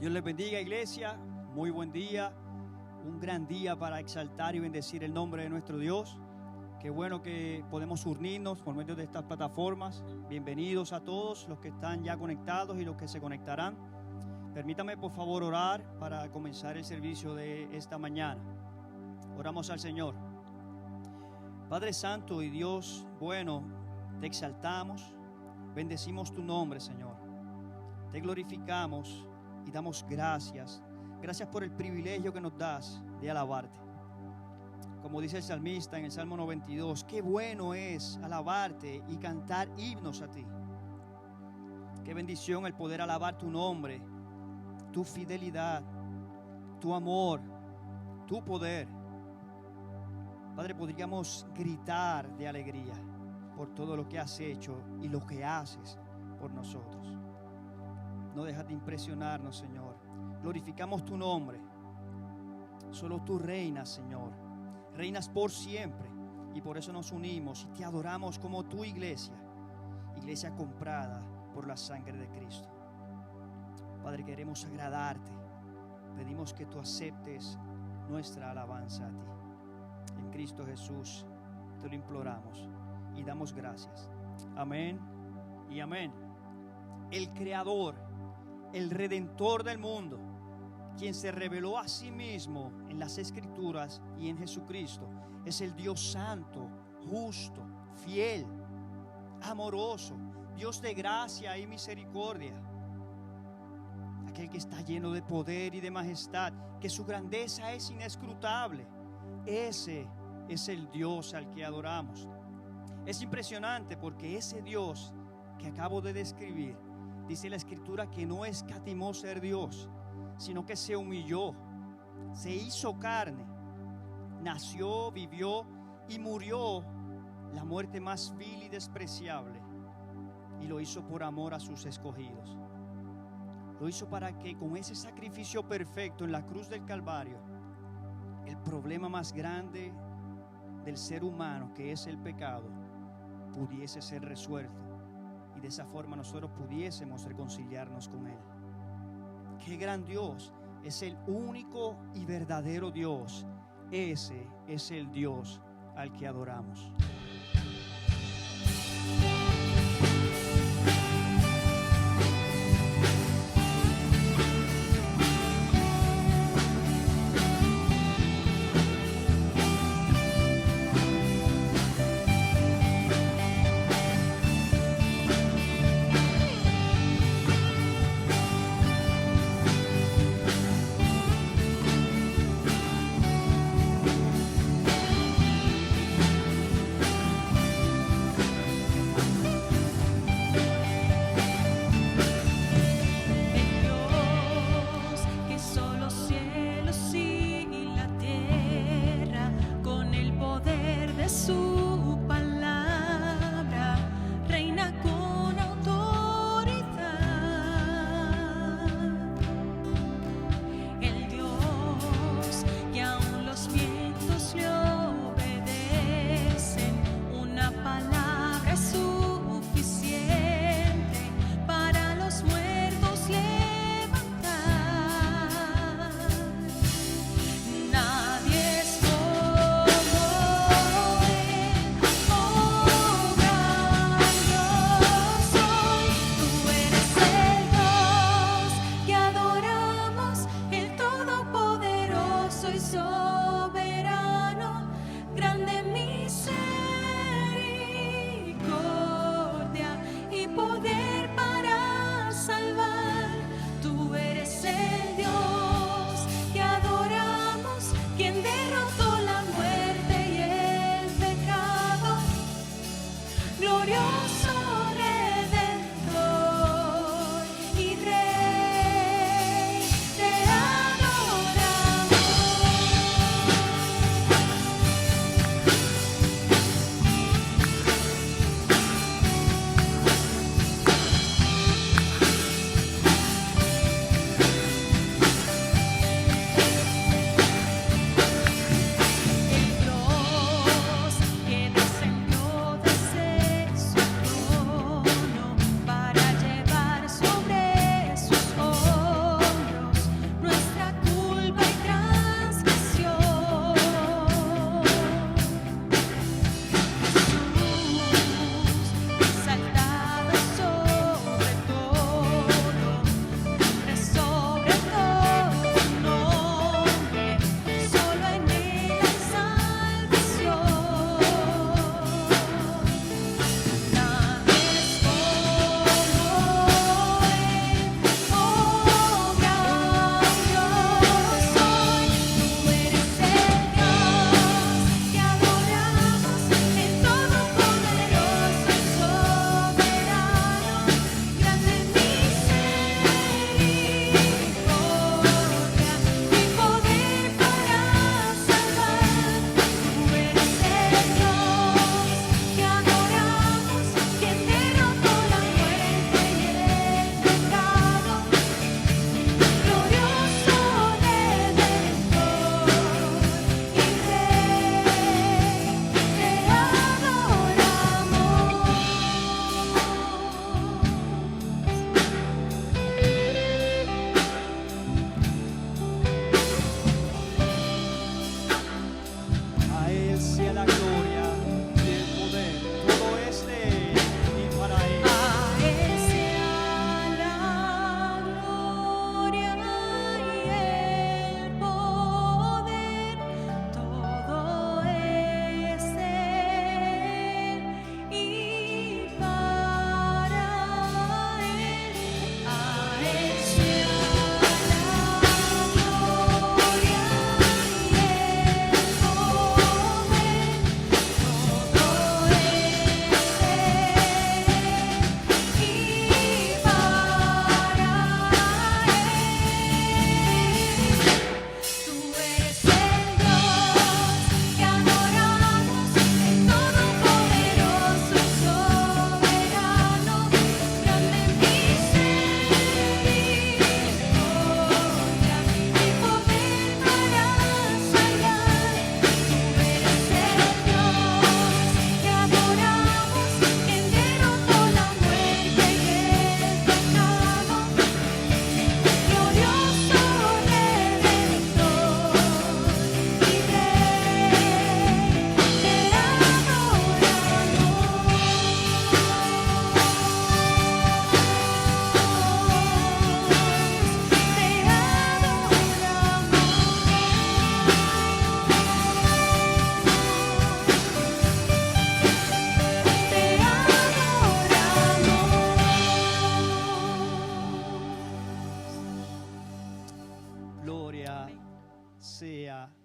Dios les bendiga, iglesia. Muy buen día. Un gran día para exaltar y bendecir el nombre de nuestro Dios. Qué bueno que podemos unirnos por medio de estas plataformas. Bienvenidos a todos los que están ya conectados y los que se conectarán. Permítame por favor orar para comenzar el servicio de esta mañana. Oramos al Señor. Padre Santo y Dios bueno, te exaltamos, bendecimos tu nombre, Señor. Te glorificamos y damos gracias. Gracias por el privilegio que nos das de alabarte. Como dice el salmista en el Salmo 92, qué bueno es alabarte y cantar himnos a ti. Qué bendición el poder alabar tu nombre, tu fidelidad, tu amor, tu poder. Padre, podríamos gritar de alegría por todo lo que has hecho y lo que haces por nosotros. No dejas de impresionarnos, Señor. Glorificamos tu nombre. Solo tú reinas, Señor. Reinas por siempre. Y por eso nos unimos y te adoramos como tu iglesia. Iglesia comprada por la sangre de Cristo. Padre, queremos agradarte. Pedimos que tú aceptes nuestra alabanza a ti. En Cristo Jesús te lo imploramos y damos gracias. Amén y amén. El Creador, el Redentor del mundo, quien se reveló a sí mismo en las Escrituras y en Jesucristo, es el Dios santo, justo, fiel, amoroso, Dios de gracia y misericordia, aquel que está lleno de poder y de majestad, que su grandeza es inescrutable. Ese es el Dios al que adoramos. Es impresionante porque ese Dios que acabo de describir, dice la Escritura que no escatimó ser Dios, sino que se humilló, se hizo carne, nació, vivió y murió la muerte más vil y despreciable, y lo hizo por amor a sus escogidos. Lo hizo para que con ese sacrificio perfecto en la cruz del Calvario, el problema más grande del ser humano, que es el pecado, pudiese ser resuelto. Y de esa forma nosotros pudiésemos reconciliarnos con Él. ¡Qué gran Dios! Es el único y verdadero Dios. Ese es el Dios al que adoramos.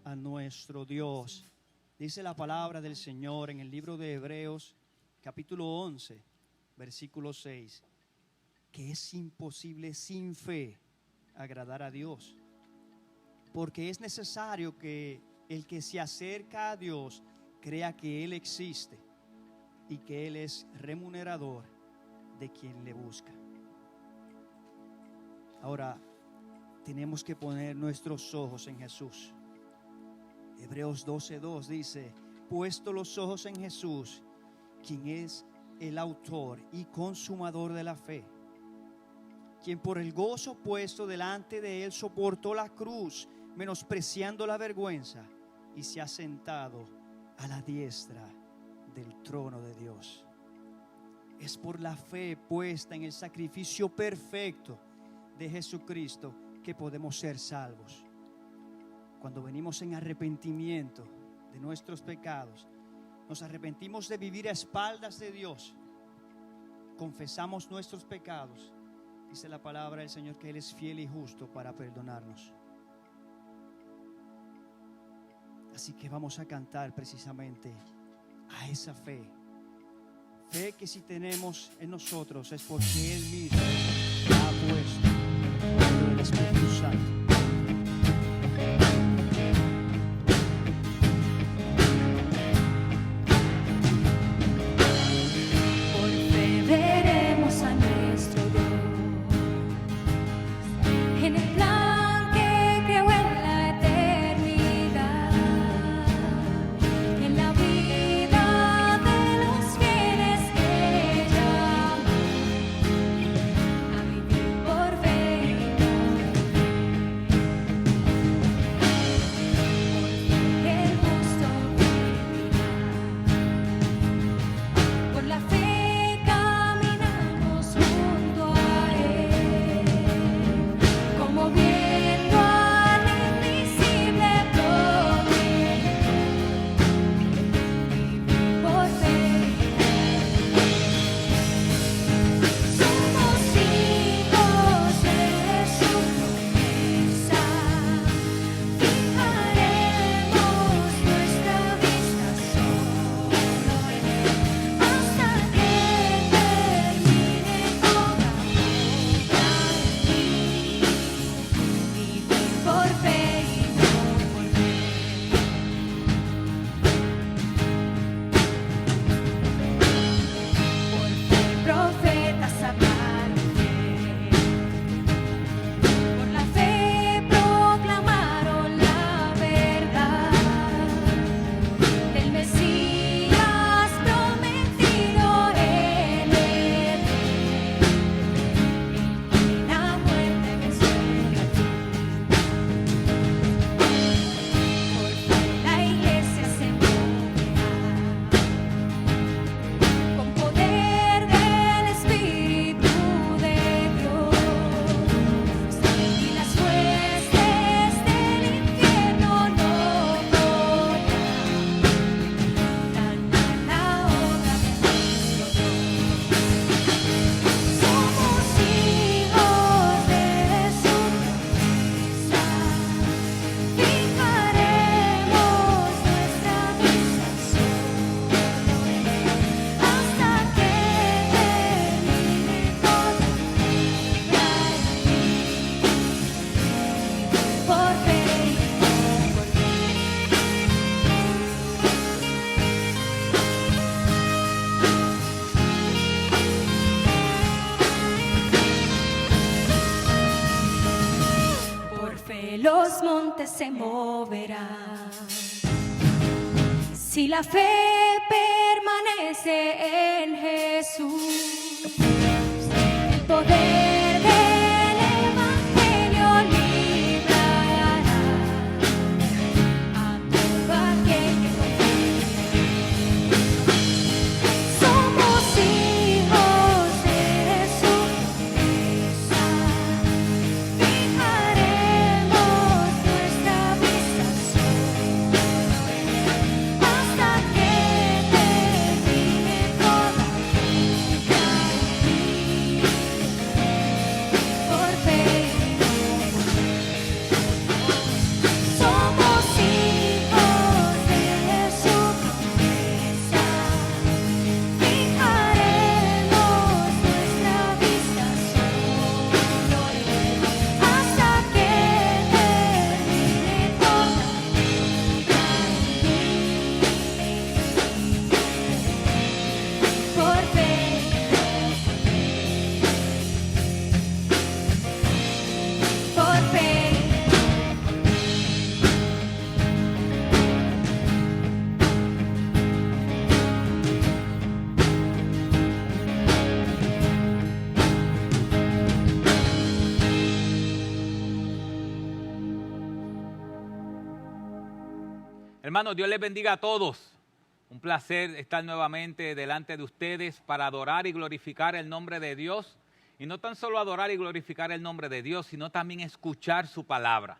a nuestro Dios. Dice la palabra del Señor en el libro de Hebreos, capítulo 11, versículo 6, que es imposible sin fe agradar a Dios, porque es necesario que el que se acerca a Dios crea que Él existe y que Él es remunerador de quien le busca. Ahora tenemos que poner nuestros ojos en Jesús. Hebreos 12:2 dice: puesto los ojos en Jesús, quien es el autor y consumador de la fe, quien por el gozo puesto delante de él soportó la cruz, menospreciando la vergüenza, y se ha sentado a la diestra del trono de Dios. Es por la fe puesta en el sacrificio perfecto de Jesucristo que podemos ser salvos. Cuando venimos en arrepentimiento de nuestros pecados, nos arrepentimos de vivir a espaldas de Dios, confesamos nuestros pecados, dice la palabra del Señor que Él es fiel y justo para perdonarnos. Así que vamos a cantar precisamente a esa fe. Fe que si tenemos en nosotros es porque Él mismo la ha puesto por el Espíritu Santo. Los montes se moverán si la fe permanece en Jesús. El poder del Evangelio librará a todo aquel que confíe. Somos hijos de su promesa. Fijaremos nuestra vista solo hasta que termine toda obra. Hermanos, Dios les bendiga a todos. Un placer estar nuevamente delante de ustedes para adorar y glorificar el nombre de Dios. Y no tan solo adorar y glorificar el nombre de Dios, sino también escuchar su palabra.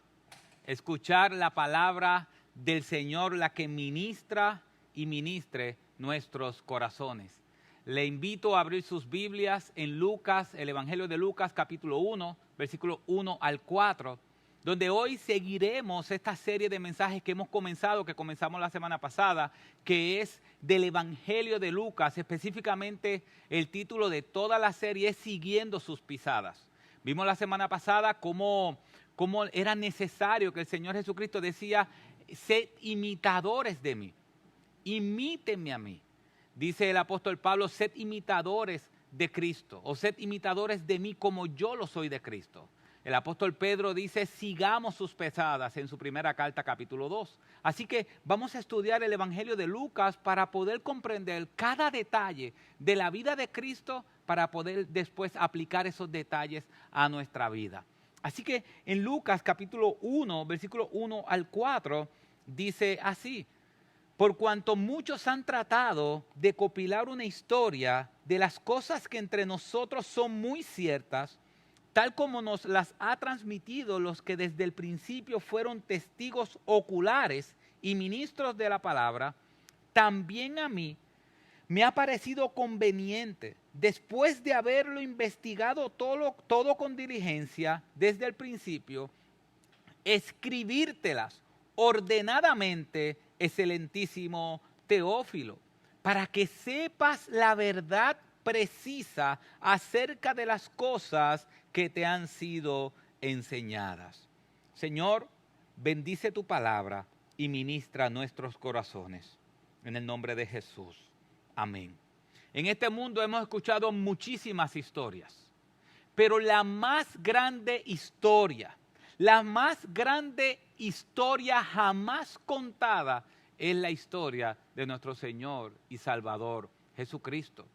Escuchar la palabra del Señor, la que ministra y ministre nuestros corazones. Le invito a abrir sus Biblias en Lucas, el Evangelio de Lucas, capítulo 1, versículo 1 al 4, donde hoy seguiremos esta serie de mensajes que hemos comenzado, que comenzamos la semana pasada, que es del Evangelio de Lucas. Específicamente el título de toda la serie es Siguiendo sus pisadas. Vimos la semana pasada cómo era necesario que el Señor Jesucristo decía, sed imitadores de mí, imítenme a mí. Dice el apóstol Pablo, sed imitadores de Cristo, o sed imitadores de mí como yo lo soy de Cristo. El apóstol Pedro dice, sigamos sus pisadas en su primera carta, capítulo 2. Así que vamos a estudiar el Evangelio de Lucas para poder comprender cada detalle de la vida de Cristo, para poder después aplicar esos detalles a nuestra vida. Así que en Lucas capítulo 1, versículo 1 al 4, dice así: por cuanto muchos han tratado de compilar una historia de las cosas que entre nosotros son muy ciertas, tal como nos las ha transmitido los que desde el principio fueron testigos oculares y ministros de la palabra, también a mí me ha parecido conveniente, después de haberlo investigado todo con diligencia desde el principio, escribírtelas ordenadamente, excelentísimo Teófilo, para que sepas la verdad precisa acerca de las cosas que te han sido enseñadas. Señor, bendice tu palabra y ministra nuestros corazones. En el nombre de Jesús. Amén. En este mundo hemos escuchado muchísimas historias, pero la más grande historia jamás contada es la historia de nuestro Señor y Salvador Jesucristo.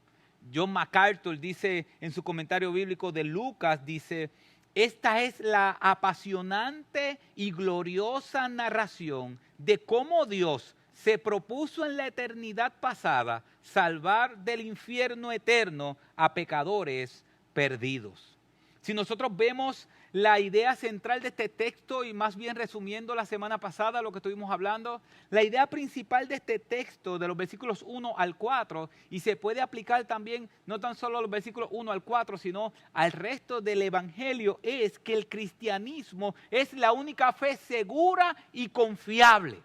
John MacArthur dice en su comentario bíblico de Lucas, dice, esta es la apasionante y gloriosa narración de cómo Dios se propuso en la eternidad pasada salvar del infierno eterno a pecadores perdidos. Si nosotros vemos la idea central de este texto, y más bien resumiendo la semana pasada lo que estuvimos hablando, la idea principal de este texto, de los versículos 1 al 4, y se puede aplicar también no tan solo a los versículos 1 al 4, sino al resto del Evangelio, es que el cristianismo es la única fe segura y confiable.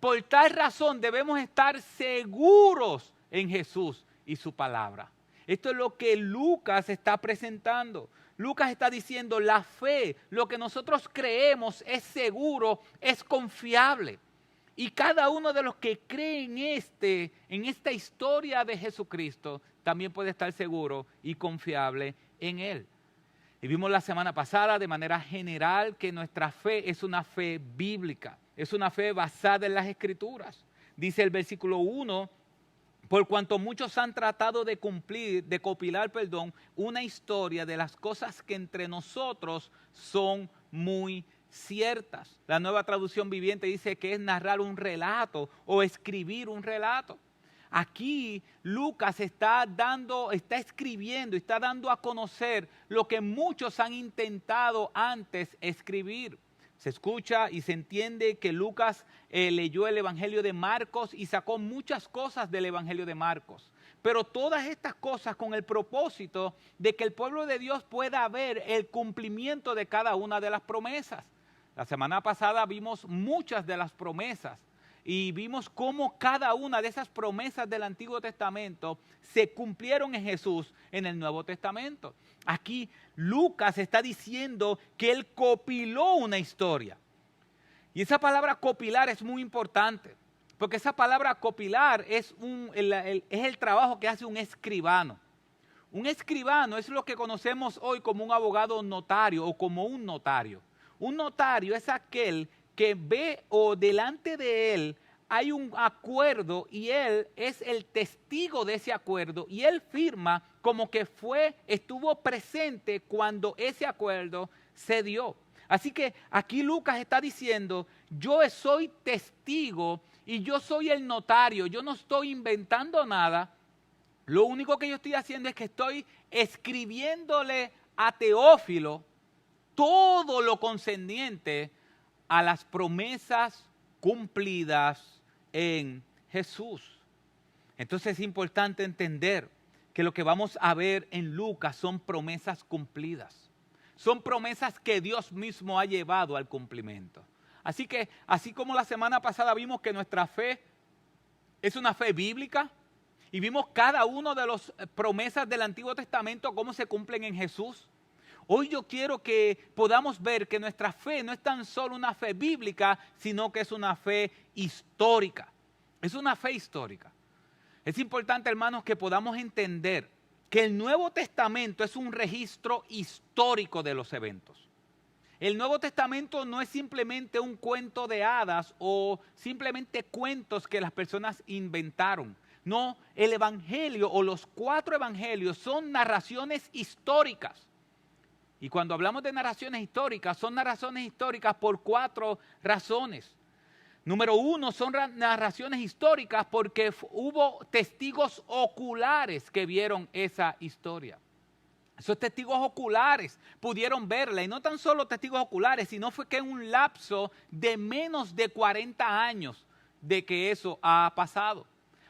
Por tal razón debemos estar seguros en Jesús y su palabra. Esto es lo que Lucas está presentando. Lucas está diciendo, la fe, lo que nosotros creemos es seguro, es confiable. Y cada uno de los que creen en esta historia de Jesucristo, también puede estar seguro y confiable en Él. Y vimos la semana pasada de manera general que nuestra fe es una fe bíblica, es una fe basada en las Escrituras. Dice el versículo 1, por cuanto muchos han tratado de compilar una historia de las cosas que entre nosotros son muy ciertas. La Nueva Traducción Viviente dice que es narrar un relato o escribir un relato. Aquí Lucas está escribiendo, está dando a conocer lo que muchos han intentado antes escribir. Se escucha y se entiende que Lucas leyó el Evangelio de Marcos y sacó muchas cosas del Evangelio de Marcos. Pero todas estas cosas con el propósito de que el pueblo de Dios pueda ver el cumplimiento de cada una de las promesas. La semana pasada vimos muchas de las promesas y vimos cómo cada una de esas promesas del Antiguo Testamento se cumplieron en Jesús en el Nuevo Testamento. Aquí Lucas está diciendo que él compiló una historia. Y esa palabra copilar es muy importante, porque esa palabra copilar es el trabajo que hace un escribano. Un escribano es lo que conocemos hoy como un abogado notario o como un notario. Un notario es aquel que ve o delante de él hay un acuerdo y él es el testigo de ese acuerdo y él firma como que estuvo presente cuando ese acuerdo se dio. Así que aquí Lucas está diciendo, yo soy testigo y yo soy el notario, yo no estoy inventando nada. Lo único que yo estoy haciendo es que estoy escribiéndole a Teófilo todo lo concerniente a las promesas cumplidas en Jesús. Entonces es importante entender que lo que vamos a ver en Lucas son promesas cumplidas. Son promesas que Dios mismo ha llevado al cumplimiento. Así que, así como la semana pasada vimos que nuestra fe es una fe bíblica y vimos cada uno de las promesas del Antiguo Testamento, cómo se cumplen en Jesús, hoy yo quiero que podamos ver que nuestra fe no es tan solo una fe bíblica, sino que es una fe histórica. Es una fe histórica. Es importante, hermanos, que podamos entender que el Nuevo Testamento es un registro histórico de los eventos. El Nuevo Testamento no es simplemente un cuento de hadas o simplemente cuentos que las personas inventaron. No, el Evangelio o los 4 evangelios son narraciones históricas. Y cuando hablamos de narraciones históricas, son narraciones históricas por 4 razones. Número 1, son narraciones históricas porque hubo testigos oculares que vieron esa historia. Esos testigos oculares pudieron verla, y no tan solo testigos oculares, sino fue que en un lapso de menos de 40 años de que eso ha pasado.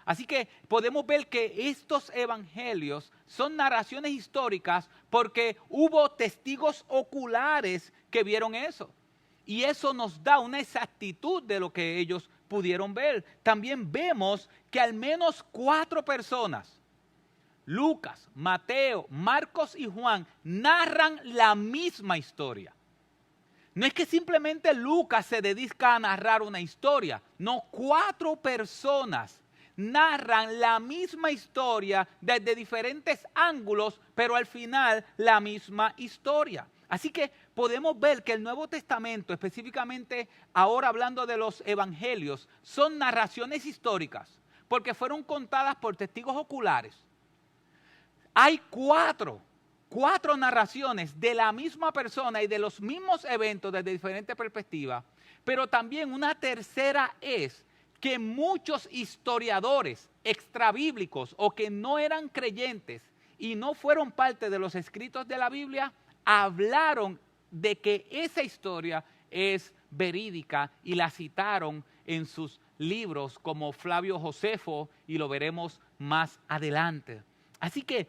Así que podemos ver que estos evangelios son narraciones históricas porque hubo testigos oculares que vieron eso. Y eso nos da una exactitud de lo que ellos pudieron ver. También vemos que al menos 4 personas, Lucas, Mateo, Marcos y Juan, narran la misma historia. No es que simplemente Lucas se dedica a narrar una historia. No, 4 personas narran la misma historia desde diferentes ángulos, pero al final la misma historia. Así que podemos ver que el Nuevo Testamento, específicamente ahora hablando de los evangelios, son narraciones históricas, porque fueron contadas por testigos oculares. Hay 4 narraciones de la misma persona y de los mismos eventos desde diferentes perspectivas, pero también una tercera es que muchos historiadores extrabíblicos o que no eran creyentes y no fueron parte de los escritos de la Biblia, hablaron de que esa historia es verídica y la citaron en sus libros como Flavio Josefo, y lo veremos más adelante. Así que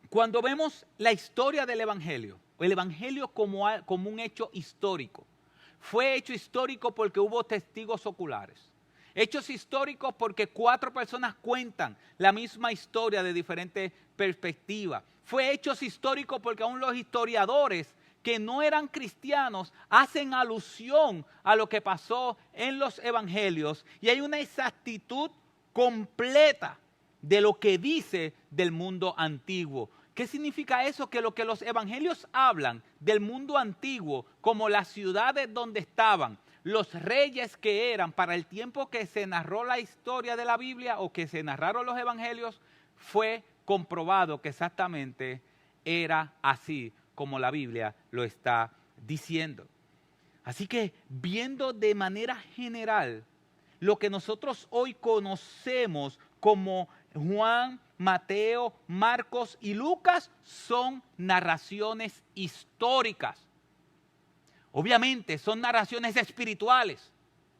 cuando vemos la historia del Evangelio, el Evangelio como un hecho histórico, fue hecho histórico porque hubo testigos oculares. Hechos históricos porque 4 personas cuentan la misma historia de diferentes perspectivas. Fue hechos históricos porque aún los historiadores que no eran cristianos hacen alusión a lo que pasó en los evangelios y hay una exactitud completa de lo que dice del mundo antiguo. ¿Qué significa eso? Que lo que los evangelios hablan del mundo antiguo, como las ciudades donde estaban, los reyes que eran para el tiempo que se narró la historia de la Biblia o que se narraron los evangelios, fue comprobado que exactamente era así como la Biblia lo está diciendo. Así que viendo de manera general lo que nosotros hoy conocemos como Juan, Mateo, Marcos y Lucas son narraciones históricas. Obviamente son narraciones espirituales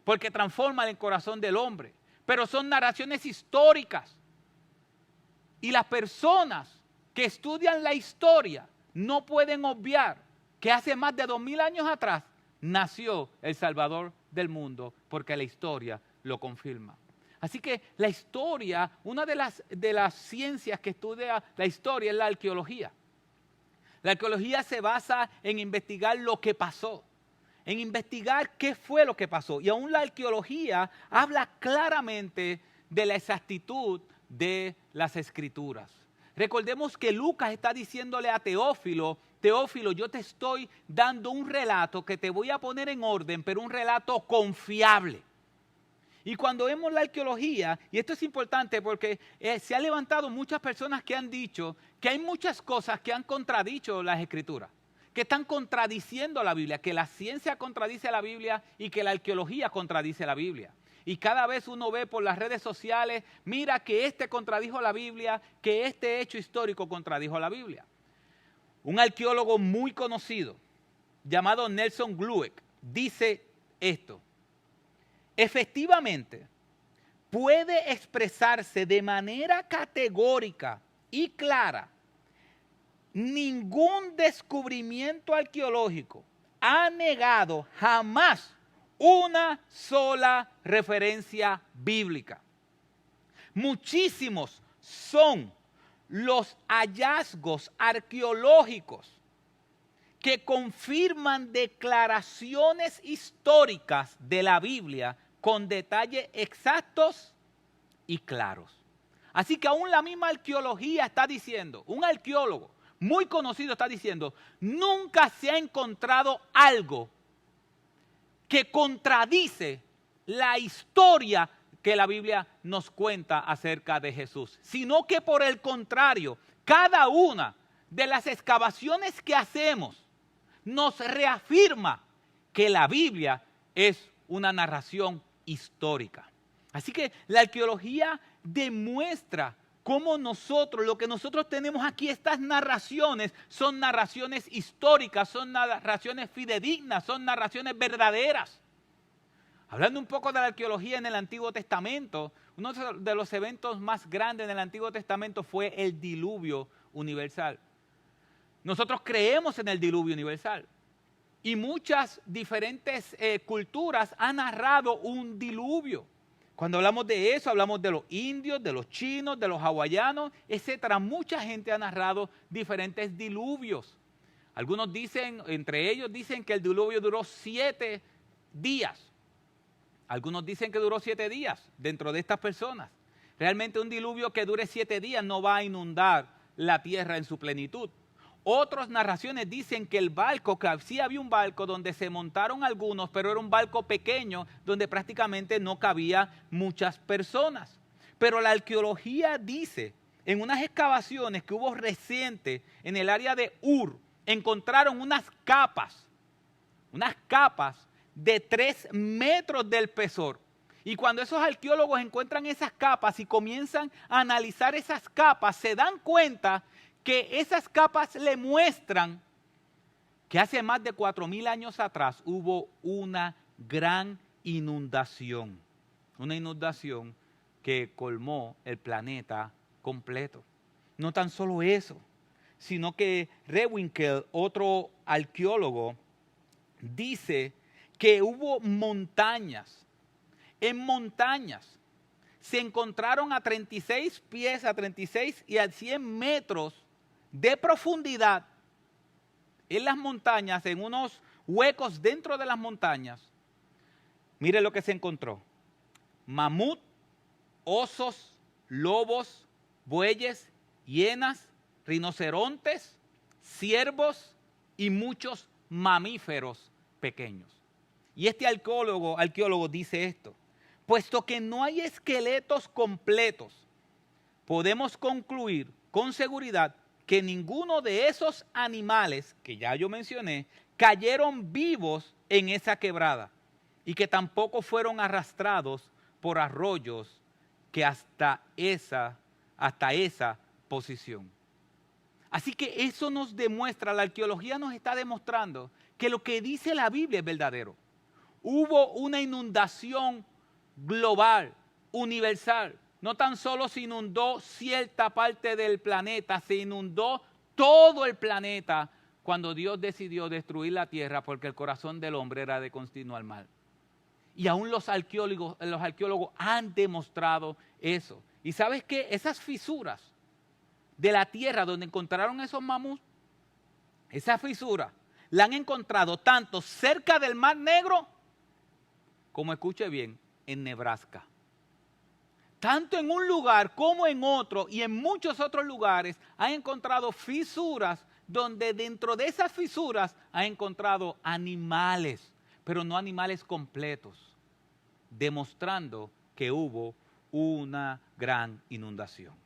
porque transforman el corazón del hombre, pero son narraciones históricas. Y las personas que estudian la historia no pueden obviar que hace más de 2000 años atrás nació el Salvador del mundo, porque la historia lo confirma. Así que la historia, una de las ciencias que estudia la historia es la arqueología. La arqueología se basa en investigar lo que pasó, en investigar qué fue lo que pasó. Y aún la arqueología habla claramente de la exactitud de las escrituras. Recordemos que Lucas está diciéndole a Teófilo, Teófilo, yo te estoy dando un relato que te voy a poner en orden, pero un relato confiable. Y cuando vemos la arqueología, y esto es importante porque se han levantado muchas personas que han dicho que hay muchas cosas que han contradicho las escrituras. que están contradiciendo la Biblia, que la ciencia contradice la Biblia y que la arqueología contradice la Biblia. Y cada vez uno ve por las redes sociales, mira que este contradijo la Biblia, que este hecho histórico contradijo la Biblia. Un arqueólogo muy conocido, llamado Nelson Glueck, dice esto: efectivamente, puede expresarse de manera categórica y clara. Ningún descubrimiento arqueológico ha negado jamás una sola referencia bíblica. Muchísimos son los hallazgos arqueológicos que confirman declaraciones históricas de la Biblia con detalles exactos y claros. Así que aún la misma arqueología está diciendo, un arqueólogo muy conocido está diciendo, nunca se ha encontrado algo que contradice la historia que la Biblia nos cuenta acerca de Jesús, sino que por el contrario, cada una de las excavaciones que hacemos nos reafirma que la Biblia es una narración histórica. Así que la arqueología demuestra cómo lo que nosotros tenemos aquí, estas narraciones, son narraciones históricas, son narraciones fidedignas, son narraciones verdaderas. Hablando un poco de la arqueología en el Antiguo Testamento, uno de los eventos más grandes en el Antiguo Testamento fue el diluvio universal. Nosotros creemos en el diluvio universal y muchas diferentes culturas han narrado un diluvio. Cuando hablamos de eso, hablamos de los indios, de los chinos, de los hawaianos, etcétera. Mucha gente ha narrado diferentes diluvios. Algunos dicen, entre ellos dicen que el diluvio duró 7 días. Algunos dicen que duró 7 días dentro de estas personas. Realmente un diluvio que dure 7 días no va a inundar la tierra en su plenitud. Otras narraciones dicen que el barco, que sí había un barco donde se montaron algunos, pero era un barco pequeño donde prácticamente no cabía muchas personas. Pero la arqueología dice, en unas excavaciones que hubo reciente en el área de Ur, encontraron unas capas de 3 metros del espesor. Y cuando esos arqueólogos encuentran esas capas y comienzan a analizar esas capas, se dan cuenta que esas capas le muestran que hace más de 4,000 años atrás hubo una gran inundación. Una inundación que colmó el planeta completo. No tan solo eso, sino que Rewinkel, otro arqueólogo, dice que hubo montañas. En montañas se encontraron a 36 pies, a 36 y a 100 metros de profundidad en las montañas, en unos huecos dentro de las montañas. Mire lo que se encontró: mamut, osos, lobos, bueyes, hienas, rinocerontes, ciervos y muchos mamíferos pequeños. Y este arqueólogo dice esto: puesto que no hay esqueletos completos, podemos concluir con seguridad que ninguno de esos animales que ya yo mencioné cayeron vivos en esa quebrada y que tampoco fueron arrastrados por arroyos que hasta esa posición. Así que eso nos demuestra, la arqueología nos está demostrando que lo que dice la Biblia es verdadero. Hubo una inundación global, universal. No tan solo se inundó cierta parte del planeta, se inundó todo el planeta cuando Dios decidió destruir la tierra porque el corazón del hombre era de continuar mal. Y aún los arqueólogos han demostrado eso. ¿Y sabes qué? Esas fisuras de la tierra donde encontraron esos mamuts, esa fisura la han encontrado tanto cerca del Mar Negro como, escuche bien, en Nebraska. Tanto en un lugar como en otro y en muchos otros lugares han encontrado fisuras donde dentro de esas fisuras han encontrado animales, pero no animales completos, demostrando que hubo una gran inundación.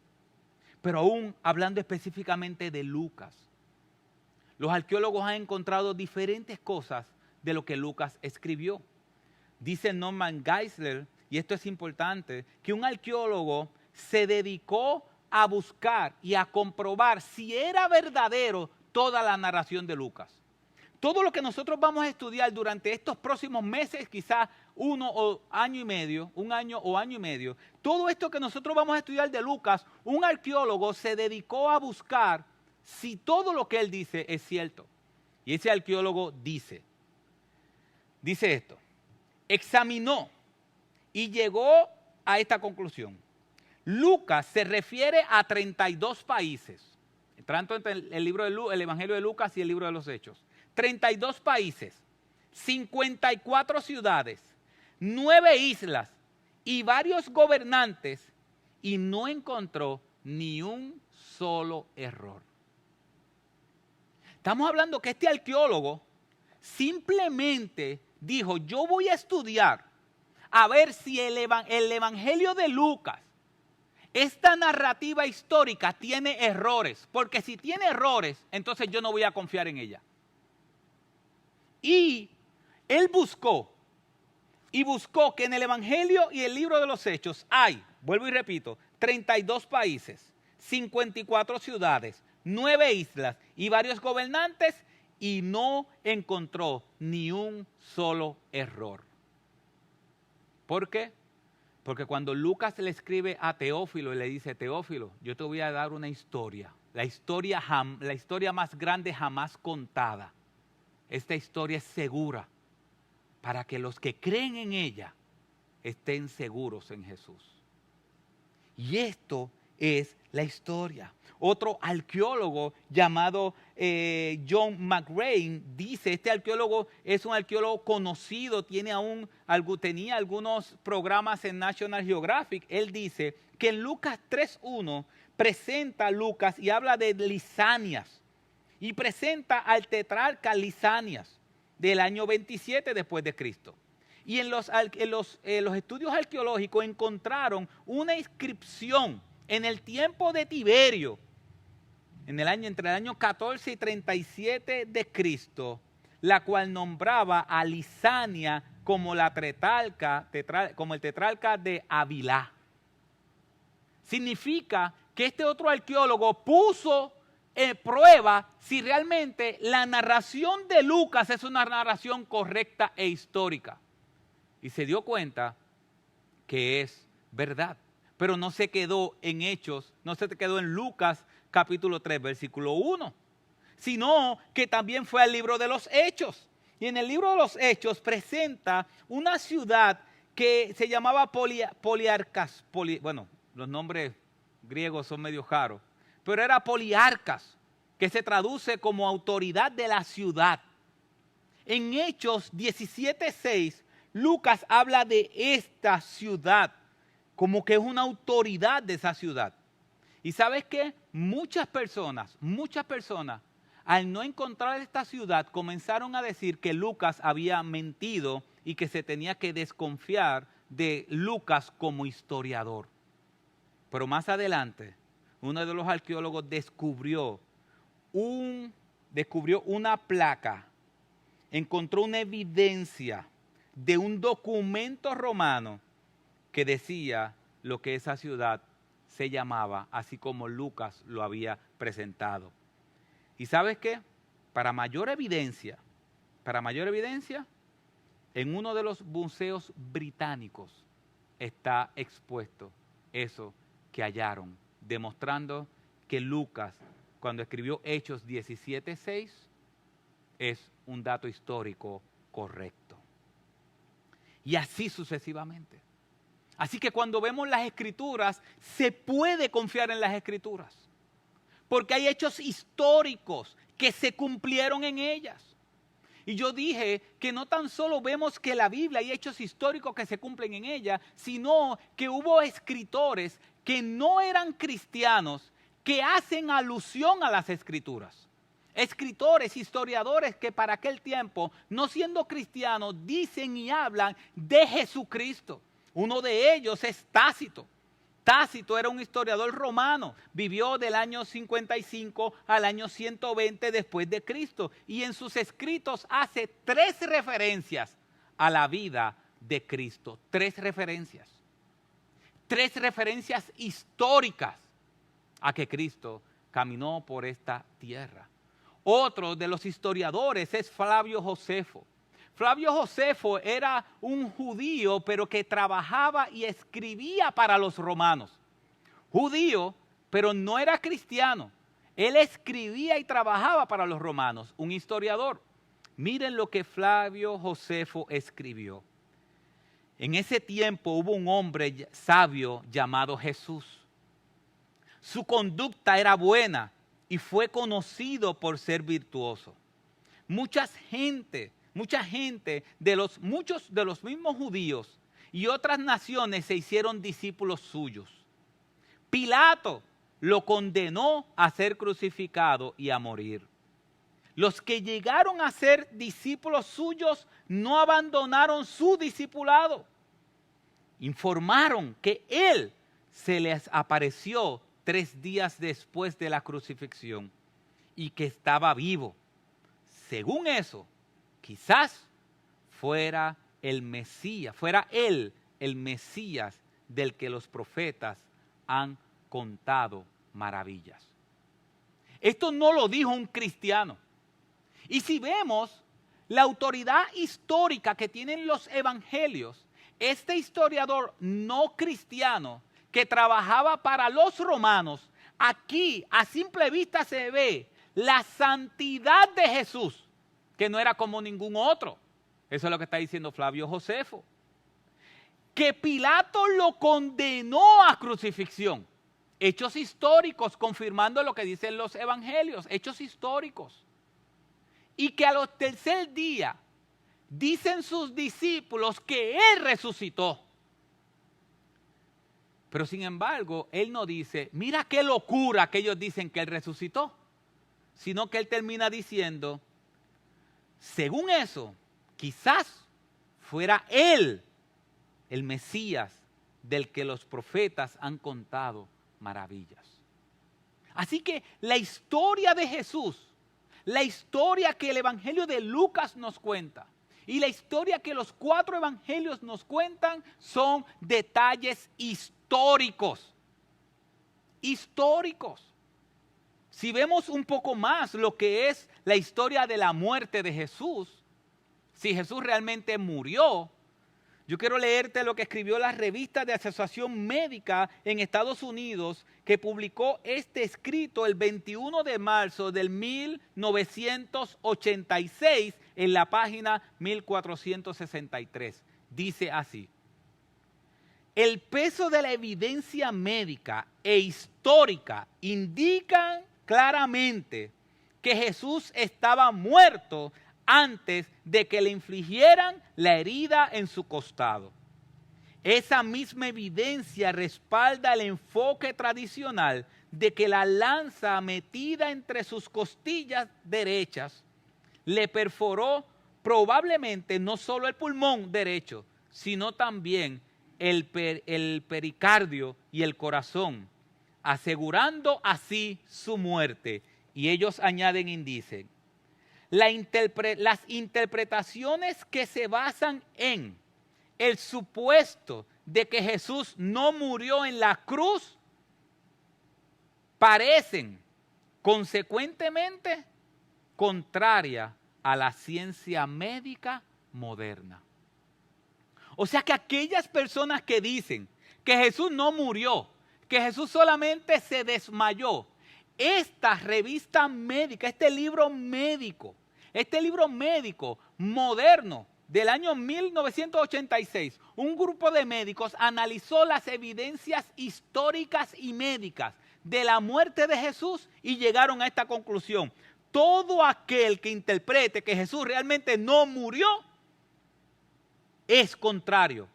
Pero aún hablando específicamente de Lucas los arqueólogos han encontrado diferentes cosas de lo que Lucas escribió. Dice Norman Geisler, y esto es importante, que un arqueólogo se dedicó a buscar y a comprobar si era verdadero toda la narración de Lucas. Todo lo que nosotros vamos a estudiar durante estos próximos meses, quizás un año o año y medio, todo esto que nosotros vamos a estudiar de Lucas, un arqueólogo se dedicó a buscar si todo lo que él dice es cierto. Y ese arqueólogo dice esto: examinó y llegó a esta conclusión. Lucas se refiere a 32 países, tanto entre el Evangelio de Lucas y el libro de los Hechos. 32 países, 54 ciudades, 9 islas y varios gobernantes, y no encontró ni un solo error. Estamos hablando que este arqueólogo simplemente dijo: yo voy a estudiar a ver si el Evangelio de Lucas, esta narrativa histórica, tiene errores, porque si tiene errores, entonces yo no voy a confiar en ella. Y él buscó que en el Evangelio y el libro de los Hechos hay, vuelvo y repito, 32 países, 54 ciudades, 9 islas y varios gobernantes, y no encontró ni un solo error. ¿Por qué? Porque cuando Lucas le escribe a Teófilo y le dice: Teófilo, yo te voy a dar una historia, la historia más grande jamás contada. Esta historia es segura para que los que creen en ella estén seguros en Jesús. Y esto es la historia. Otro arqueólogo llamado John McRae dice, este arqueólogo es un arqueólogo conocido, tenía algunos programas en National Geographic. Él dice que en Lucas 3:1 presenta a Lucas y habla de Lisanias, y presenta al tetrarca Lisanias del año 27 después de Cristo. Y en los estudios arqueológicos encontraron una inscripción en el tiempo de Tiberio, entre el año 14 y 37 de Cristo, la cual nombraba a Lisania como como el tetrarca de Avilá. Significa que este otro arqueólogo puso en prueba si realmente la narración de Lucas es una narración correcta e histórica. Y se dio cuenta que es verdad. Pero no se quedó en Hechos, no se quedó en Lucas capítulo 3, versículo 1, sino que también fue al libro de los Hechos. Y en el libro de los Hechos presenta una ciudad que se llamaba Poliarcas. Bueno, los nombres griegos son medio raros, pero era Poliarcas, que se traduce como autoridad de la ciudad. En Hechos 17:6, Lucas habla de esta ciudad como que es una autoridad de esa ciudad. ¿Y sabes qué? Muchas personas, al no encontrar esta ciudad, comenzaron a decir que Lucas había mentido y que se tenía que desconfiar de Lucas como historiador. Pero más adelante, uno de los arqueólogos descubrió una placa, encontró una evidencia de un documento romano que decía lo que esa ciudad se llamaba, así como Lucas lo había presentado. ¿Y sabes qué? Para mayor evidencia, en uno de los museos británicos está expuesto eso que hallaron, demostrando que Lucas, cuando escribió Hechos 17:6, es un dato histórico correcto. Y así sucesivamente. Así que cuando vemos las Escrituras, se puede confiar en las Escrituras, porque hay hechos históricos que se cumplieron en ellas. Y yo dije que no tan solo vemos que la Biblia hay hechos históricos que se cumplen en ella, sino que hubo escritores que no eran cristianos que hacen alusión a las Escrituras. Escritores, historiadores que para aquel tiempo, no siendo cristianos, dicen y hablan de Jesucristo. Uno de ellos es Tácito, Tácito era un historiador romano, vivió del año 55 al año 120 después de Cristo y en sus escritos hace 3 referencias a la vida de Cristo. 3 referencias. 3 referencias históricas a que Cristo caminó por esta tierra. Otro de los historiadores es Flavio Josefo. Flavio Josefo era un judío, pero que trabajaba y escribía para los romanos. Judío, pero no era cristiano. Él escribía y trabajaba para los romanos, un historiador. Miren lo que Flavio Josefo escribió. En ese tiempo hubo un hombre sabio llamado Jesús. Su conducta era buena y fue conocido por ser virtuoso. Mucha gente muchos de los mismos judíos y otras naciones se hicieron discípulos suyos. Pilato lo condenó a ser crucificado y a morir. Los que llegaron a ser discípulos suyos no abandonaron su discipulado. Informaron que él se les apareció 3 días después de la crucifixión y que estaba vivo. Según eso, quizás fuera el Mesías, fuera él el Mesías del que los profetas han contado maravillas. Esto no lo dijo un cristiano. Y si vemos la autoridad histórica que tienen los evangelios, este historiador no cristiano que trabajaba para los romanos, aquí a simple vista se ve la santidad de Jesús, que no era como ningún otro. Eso es lo que está diciendo Flavio Josefo. Que Pilato lo condenó a crucifixión. Hechos históricos confirmando lo que dicen los evangelios, hechos históricos. Y que a los 3er día dicen sus discípulos que él resucitó. Pero sin embargo, él no dice, mira qué locura que ellos dicen que él resucitó, sino que él termina diciendo, según eso, quizás fuera él el Mesías del que los profetas han contado maravillas. Así que la historia de Jesús, la historia que el Evangelio de Lucas nos cuenta y la historia que los 4 evangelios nos cuentan son detalles históricos. Históricos. Si vemos un poco más lo que es la historia de la muerte de Jesús, si Jesús realmente murió, yo quiero leerte lo que escribió la revista de Asociación Médica en Estados Unidos, que publicó este escrito el 21 de marzo del 1986 en la página 1463. Dice así: el peso de la evidencia médica e histórica indican claramente que Jesús estaba muerto antes de que le infligieran la herida en su costado. Esa misma evidencia respalda el enfoque tradicional de que la lanza metida entre sus costillas derechas le perforó probablemente no solo el pulmón derecho, sino también el pericardio y el corazón, asegurando así su muerte. Y ellos añaden y dicen, las interpretaciones que se basan en el supuesto de que Jesús no murió en la cruz parecen consecuentemente contrarias a la ciencia médica moderna. O sea que aquellas personas que dicen que Jesús no murió, que Jesús solamente se desmayó, esta revista médica, este libro médico moderno del año 1986, un grupo de médicos analizó las evidencias históricas y médicas de la muerte de Jesús y llegaron a esta conclusión: todo aquel que interprete que Jesús realmente no murió es contrario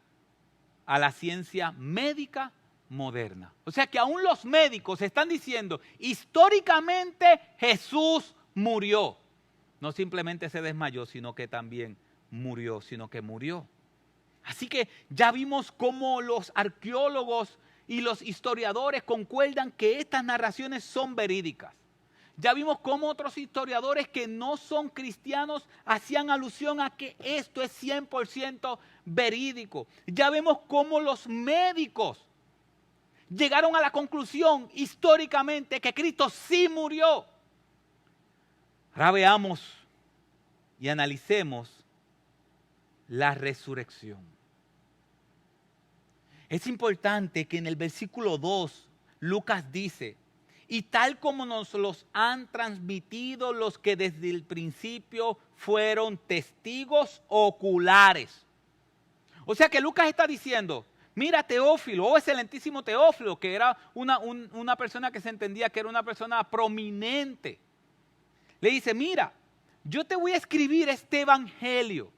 a la ciencia médica moderna. O sea que aún los médicos están diciendo, históricamente Jesús murió. No simplemente se desmayó, sino que también murió, Así que ya vimos cómo los arqueólogos y los historiadores concuerdan que estas narraciones son verídicas. Ya vimos cómo otros historiadores que no son cristianos hacían alusión a que esto es 100% verídico. Ya vemos cómo los médicos llegaron a la conclusión históricamente que Cristo sí murió. Ahora veamos y analicemos la resurrección. Es importante que en el versículo 2 Lucas dice: y tal como nos los han transmitido los que desde el principio fueron testigos oculares. O sea que Lucas está diciendo: mira, Teófilo, excelentísimo Teófilo, que era una persona que se entendía que era una persona prominente. Le dice: mira, yo te voy a escribir este evangelio,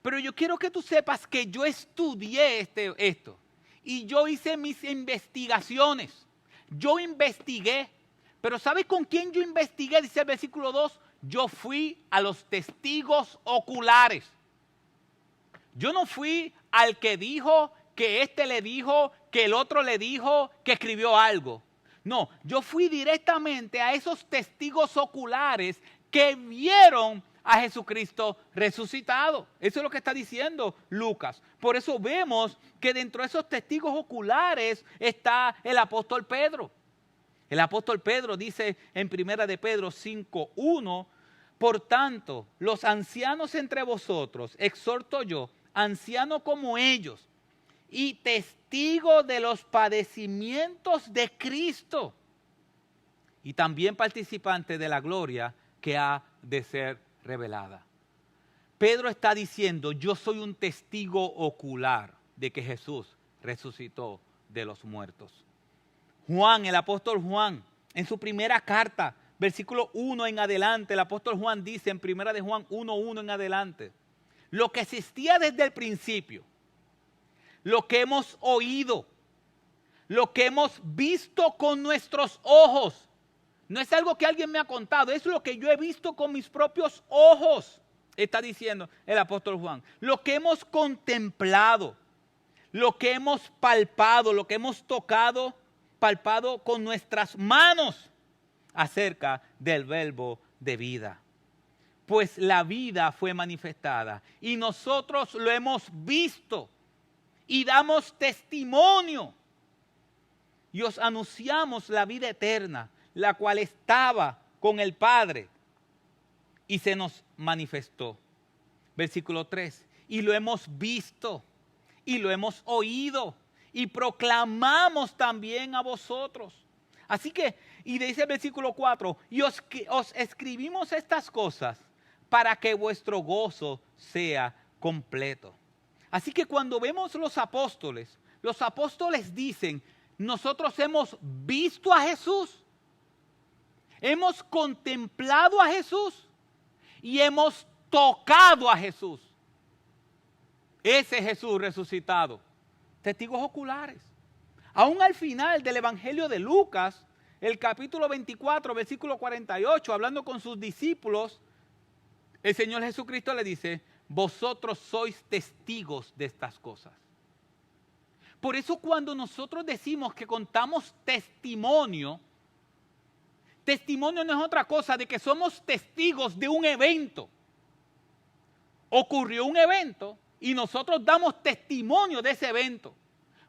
pero yo quiero que tú sepas que yo estudié esto y yo hice mis investigaciones. Yo investigué, pero ¿sabes con quién yo investigué? Dice el versículo 2, yo fui a los testigos oculares. Yo no fui al que dijo, que este le dijo, que el otro le dijo, que escribió algo. No, yo fui directamente a esos testigos oculares que vieron a Jesucristo resucitado. Eso es lo que está diciendo Lucas. Por eso vemos que dentro de esos testigos oculares está el apóstol Pedro. El apóstol Pedro dice en 1 de Pedro 5:1, por tanto, los ancianos entre vosotros, exhorto yo, anciano como ellos, y testigo de los padecimientos de Cristo, y también participante de la gloria que ha de ser revelada. Pedro está diciendo: yo soy un testigo ocular de que Jesús resucitó de los muertos. Juan, el apóstol Juan, en su primera carta, versículo 1 en adelante, el apóstol Juan dice en 1 de Juan 1:1 en adelante: lo que existía desde el principio, lo que hemos oído, lo que hemos visto con nuestros ojos. No es algo que alguien me ha contado, es lo que yo he visto con mis propios ojos, está diciendo el apóstol Juan. Lo que hemos contemplado, lo que hemos palpado, lo que hemos tocado, palpado con nuestras manos acerca del verbo de vida. Pues la vida fue manifestada y nosotros lo hemos visto y damos testimonio y os anunciamos la vida eterna, la cual estaba con el Padre y se nos manifestó. Versículo 3, y lo hemos visto y lo hemos oído y proclamamos también a vosotros. Así que, y dice el versículo 4, y os escribimos estas cosas para que vuestro gozo sea completo. Así que cuando vemos los apóstoles dicen: nosotros hemos visto a Jesús, hemos contemplado a Jesús y hemos tocado a Jesús. Ese Jesús resucitado. Testigos oculares. Aún al final del Evangelio de Lucas, el capítulo 24, versículo 48, hablando con sus discípulos, el Señor Jesucristo le dice: vosotros sois testigos de estas cosas. Por eso cuando nosotros decimos que contamos testimonio, testimonio no es otra cosa de que somos testigos de un evento. Ocurrió un evento y nosotros damos testimonio de ese evento.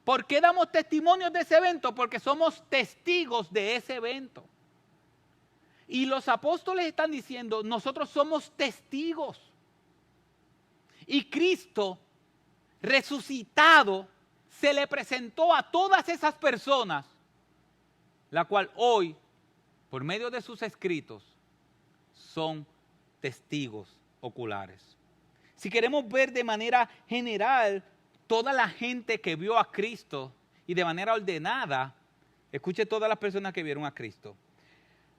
¿Por qué damos testimonio de ese evento? Porque somos testigos de ese evento. Y los apóstoles están diciendo: nosotros somos testigos. Y Cristo resucitado se le presentó a todas esas personas, la cual hoy, por medio de sus escritos, son testigos oculares. Si queremos ver de manera general toda la gente que vio a Cristo y de manera ordenada, escuche todas las personas que vieron a Cristo.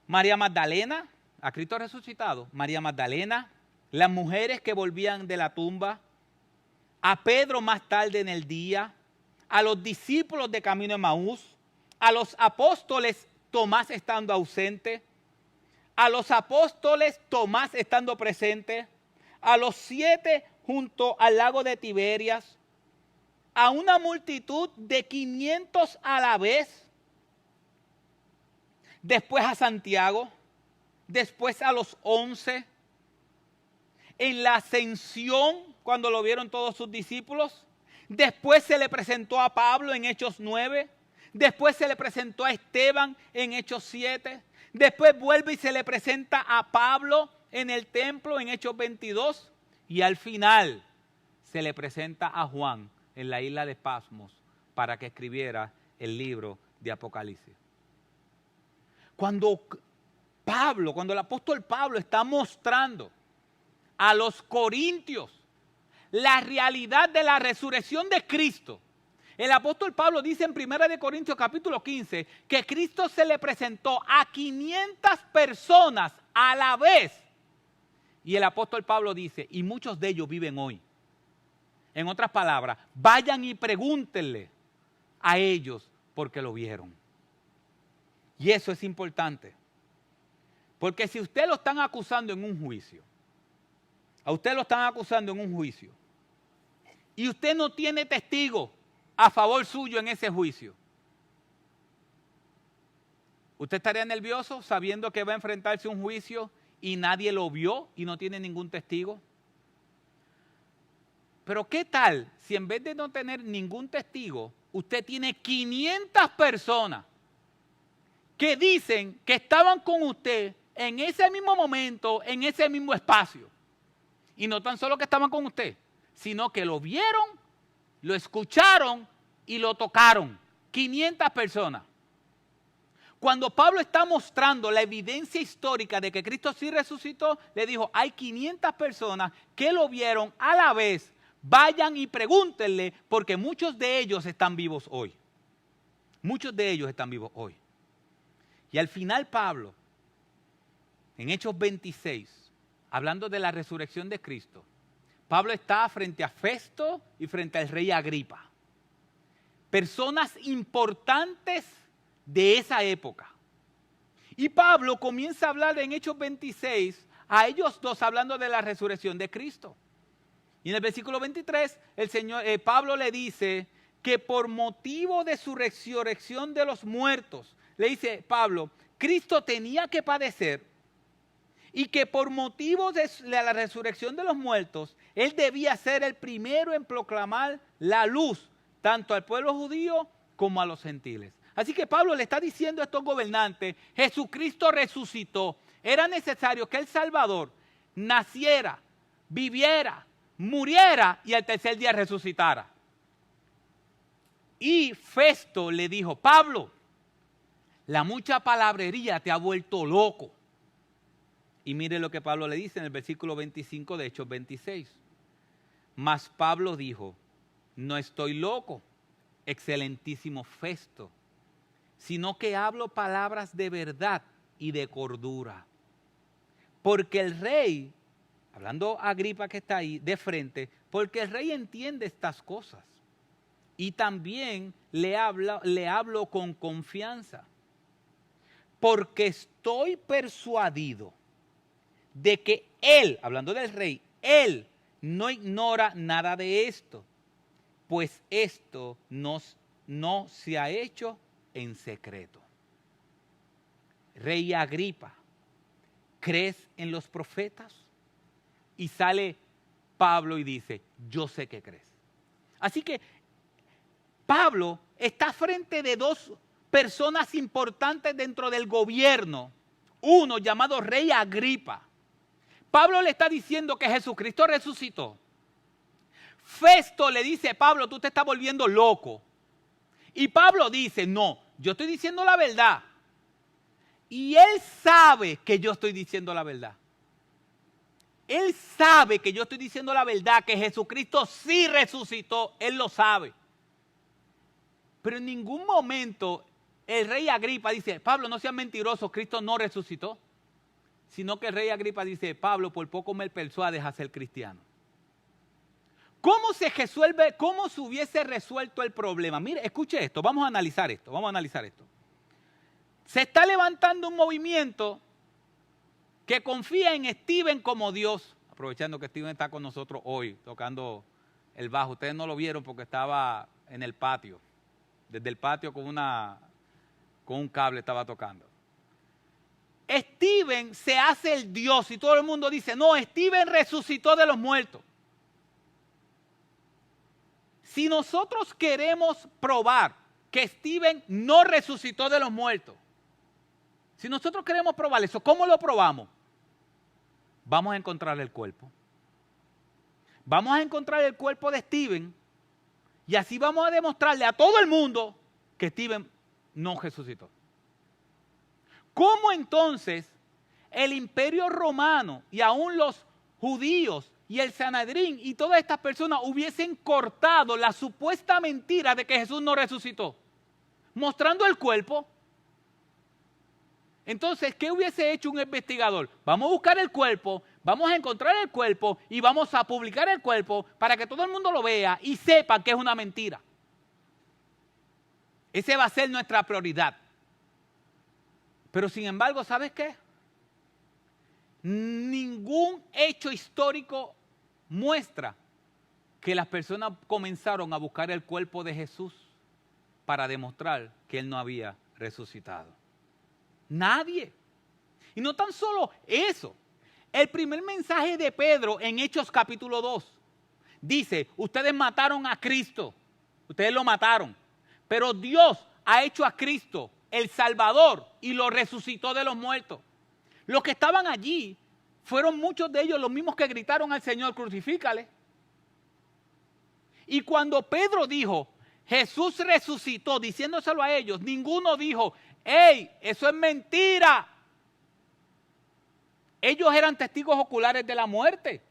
María Magdalena, a Cristo resucitado, María Magdalena, las mujeres que volvían de la tumba, a Pedro más tarde en el día, a los discípulos de camino de Maús, a los apóstoles Tomás estando ausente, a los apóstoles Tomás estando presente, a los 7 junto al lago de Tiberias, a una multitud de 500 a la vez, después a Santiago, después a los 11, en la ascensión, cuando lo vieron todos sus discípulos, después se le presentó a Pablo en Hechos 9, después se le presentó a Esteban en Hechos 7, después vuelve y se le presenta a Pablo en el templo en Hechos 22, y al final se le presenta a Juan en la isla de Patmos para que escribiera el libro de Apocalipsis. Cuando el apóstol Pablo está mostrando a los corintios la realidad de la resurrección de Cristo, el apóstol Pablo dice en 1 Corintios capítulo 15 que Cristo se le presentó a 500 personas a la vez. Y el apóstol Pablo dice, y muchos de ellos viven hoy. En otras palabras, vayan y pregúntenle a ellos porque lo vieron. Y eso es importante. Porque si usted lo están acusando en un juicio, a usted lo están acusando en un juicio, y usted no tiene testigo a favor suyo en ese juicio, ¿usted estaría nervioso sabiendo que va a enfrentarse a un juicio y nadie lo vio y no tiene ningún testigo? Pero ¿qué tal si en vez de no tener ningún testigo, usted tiene 500 personas que dicen que estaban con usted en ese mismo momento, en ese mismo espacio? Y no tan solo que estaban con usted, sino que lo vieron, lo escucharon y lo tocaron. 500 personas. Cuando Pablo está mostrando la evidencia histórica de que Cristo sí resucitó, le dijo, hay 500 personas que lo vieron a la vez. Vayan y pregúntenle, porque muchos de ellos están vivos hoy. Muchos de ellos están vivos hoy. Y al final Pablo, en Hechos 26, hablando de la resurrección de Cristo, Pablo está frente a Festo y frente al rey Agripa. Personas importantes de esa época. Y Pablo comienza a hablar en Hechos 26 a ellos dos hablando de la resurrección de Cristo. Y en el versículo 23, Pablo le dice que por motivo de su resurrección de los muertos, le dice Pablo, Cristo tenía que padecer y que por motivo de la resurrección de los muertos, Él debía ser el primero en proclamar la luz, tanto al pueblo judío como a los gentiles. Así que Pablo le está diciendo a estos gobernantes, Jesucristo resucitó. Era necesario que el Salvador naciera, viviera, muriera y al tercer día resucitara. Y Festo le dijo, Pablo, la mucha palabrería te ha vuelto loco. Y mire lo que Pablo le dice en el versículo 25 de Hechos 26. Mas Pablo dijo, no estoy loco, excelentísimo Festo, sino que hablo palabras de verdad y de cordura. Porque el rey, hablando a Agripa que está ahí de frente, porque el rey entiende estas cosas. Y también le hablo con confianza. Porque estoy persuadido de que él, hablando del rey, él no ignora nada de esto, pues esto no se ha hecho en secreto. Rey Agripa, ¿crees en los profetas? Y sale Pablo y dice, yo sé que crees. Así que Pablo está frente de dos personas importantes dentro del gobierno, uno llamado Rey Agripa. Pablo le está diciendo que Jesucristo resucitó. Festo le dice, Pablo, tú te estás volviendo loco. Y Pablo dice, no, yo estoy diciendo la verdad. Y él sabe que yo estoy diciendo la verdad. Él sabe que yo estoy diciendo la verdad, que Jesucristo sí resucitó, él lo sabe. Pero en ningún momento el rey Agripa dice, Pablo, no seas mentiroso, Cristo no resucitó. Sino que el rey Agripa dice, Pablo, por poco me persuades a ser cristiano. ¿Cómo se resuelve, cómo se hubiese resuelto el problema? Mire, escuche esto, vamos a analizar esto. Se está levantando un movimiento que confía en Steven como Dios, aprovechando que Steven está con nosotros hoy, tocando el bajo. Ustedes no lo vieron porque estaba en el patio. Desde el patio con un cable estaba tocando. Steven se hace el Dios y todo el mundo dice, no, Steven resucitó de los muertos. Si nosotros queremos probar que Steven no resucitó de los muertos, si nosotros queremos probar eso, ¿cómo lo probamos? Vamos a encontrar el cuerpo. Vamos a encontrar el cuerpo de Steven y así vamos a demostrarle a todo el mundo que Steven no resucitó. ¿Cómo entonces el Imperio Romano y aún los judíos y el Sanedrín y todas estas personas hubiesen cortado la supuesta mentira de que Jesús no resucitó? Mostrando el cuerpo. Entonces, ¿qué hubiese hecho un investigador? Vamos a buscar el cuerpo, vamos a encontrar el cuerpo y vamos a publicar el cuerpo para que todo el mundo lo vea y sepa que es una mentira. Esa va a ser nuestra prioridad. Pero sin embargo, ¿sabes qué? Ningún hecho histórico muestra que las personas comenzaron a buscar el cuerpo de Jesús para demostrar que Él no había resucitado. Nadie. Y no tan solo eso. El primer mensaje de Pedro en Hechos capítulo 2 dice, ustedes mataron a Cristo, ustedes lo mataron, pero Dios ha hecho a Cristo el Salvador y lo resucitó de los muertos. Los que estaban allí fueron muchos de ellos los mismos que gritaron al Señor, crucifícale. Y cuando Pedro dijo, Jesús resucitó, diciéndoselo a ellos, ninguno dijo, ¡ey, eso es mentira! Ellos eran testigos oculares de la muerte.